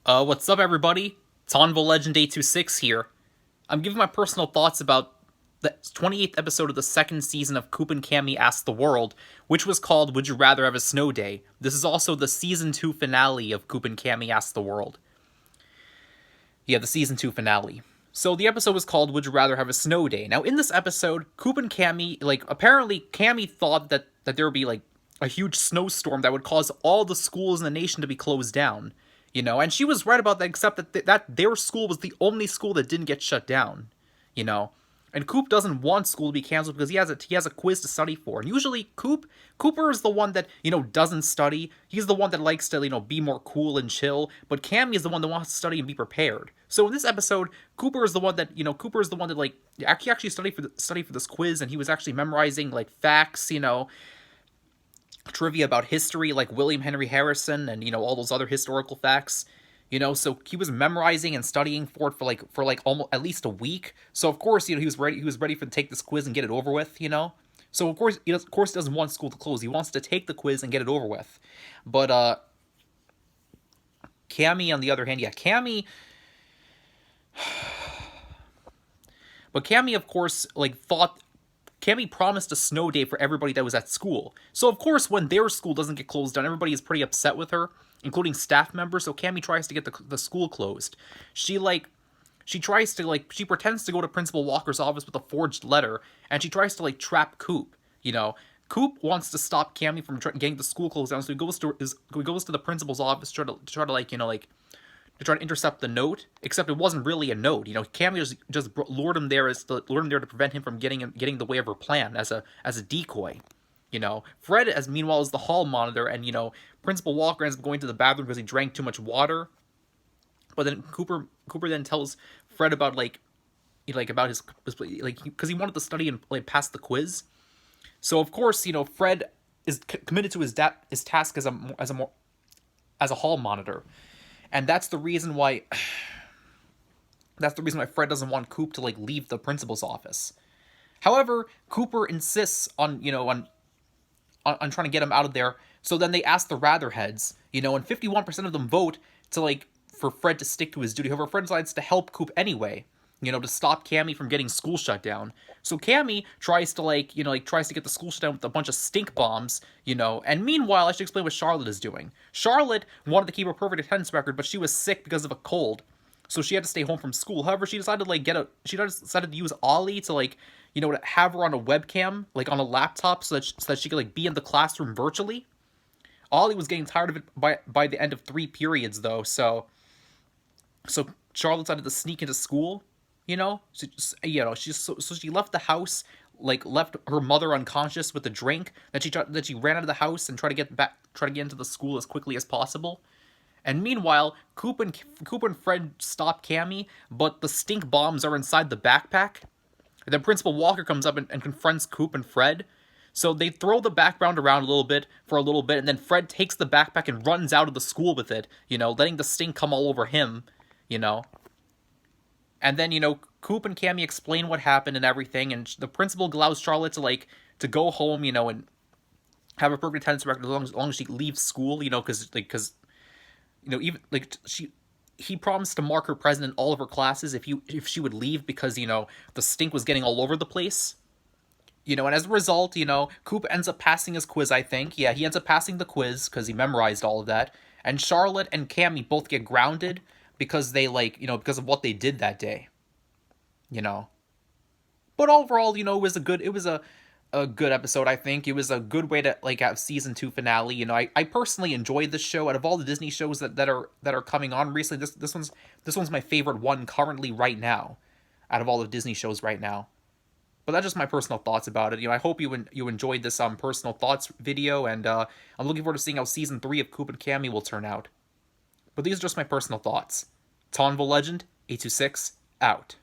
What's up, everybody? It's Anvil Legend 826 here. I'm giving my personal thoughts about the 28th episode of the second season of Coop and Cami Ask the World, which was called Would You Rather Have a Snow Day? This is also the season 2 finale of Coop and Cami Ask the World. Yeah, the season 2 finale. So the episode was called Would You Rather Have a Snow Day? Now, in this episode, Coop and Cami, apparently Cami thought that there would be, a huge snowstorm that would cause all the schools in the nation to be closed down. And she was right about that, except that their school was the only school that didn't get shut down, And Coop doesn't want school to be canceled because he has a quiz to study for. And usually Cooper is the one that, doesn't study. He's the one that likes to, be more cool and chill. But Cammy is the one that wants to study and be prepared. So in this episode, Cooper is the one that, he actually studied for this quiz, and he was actually memorizing, facts, trivia about history, like William Henry Harrison and, all those other historical facts. So he was memorizing and studying for it for almost at least a week. So of course, he was ready to take this quiz and get it over with, So of course he doesn't want school to close. He wants to take the quiz and get it over with. But Cammy, on the other hand, Cammy, of course, thought Cammy promised a snow day for everybody that was at school. So of course, when their school doesn't get closed down, everybody is pretty upset with her, including staff members. So Cammy tries to get the school closed. She pretends to go to Principal Walker's office with a forged letter, and she tries to trap Coop. Coop wants to stop Cammy from getting the school closed down, so he goes to the principal's office to try to intercept the note. Except it wasn't really a note. Cammy just lured him there to prevent him from getting in the way of her plan as a decoy. Fred, meanwhile, is the hall monitor, and Principal Walker ends up going to the bathroom because he drank too much water. But then Cooper then tells Fred about about his because he wanted to study and pass the quiz. So of course, Fred is committed to his task as a hall monitor, and that's the reason why Fred doesn't want Coop to leave the principal's office. However, Cooper insists on trying to get him out of there. So then they ask the Ratherheads, and 51% of them vote for Fred to stick to his duty. However, Fred decides to help Coop anyway, to stop Cammy from getting school shut down. So Cammy tries to tries to get the school shut down with a bunch of stink bombs, and meanwhile, I should explain what Charlotte is doing. Charlotte wanted to keep a perfect attendance record, but she was sick because of a cold, so she had to stay home from school. However, she decided to use Ollie to to have her on a webcam, on a laptop, so that she could be in the classroom virtually. Ollie was getting tired of it by the end of 3 periods, though, so Charlotte decided to sneak into school, she left the house, left her mother unconscious with a drink. Then she ran out of the house and tried to get into the school as quickly as possible. And meanwhile, Coop and Fred stop Cammy, but the stink bombs are inside the backpack. And then Principal Walker comes up and confronts Coop and Fred. So they throw the background around for a little bit, and then Fred takes the backpack and runs out of the school with it, letting the stink come all over him, And then, Coop and Cammy explain what happened and everything, and the principal allows Charlotte to go home, and have a perfect attendance record as long as she leaves school, because he promised to mark her present in all of her classes if she would leave because, the stink was getting all over the place. And as a result, Coop ends up passing his quiz, I think. Yeah, he ends up passing the quiz because he memorized all of that. And Charlotte and Cammy both get grounded because they, because of what they did that day. But overall, it was a good episode, I think. It was a good way to, have season 2 finale. I personally enjoyed this show. Out of all the Disney shows that are coming on recently, this one's my favorite one currently right now, out of all the Disney shows right now. But that's just my personal thoughts about it. I hope you enjoyed this personal thoughts video, and I'm looking forward to seeing how season 3 of Coop and Cami will turn out. But these are just my personal thoughts. Tonville Legend 826 out.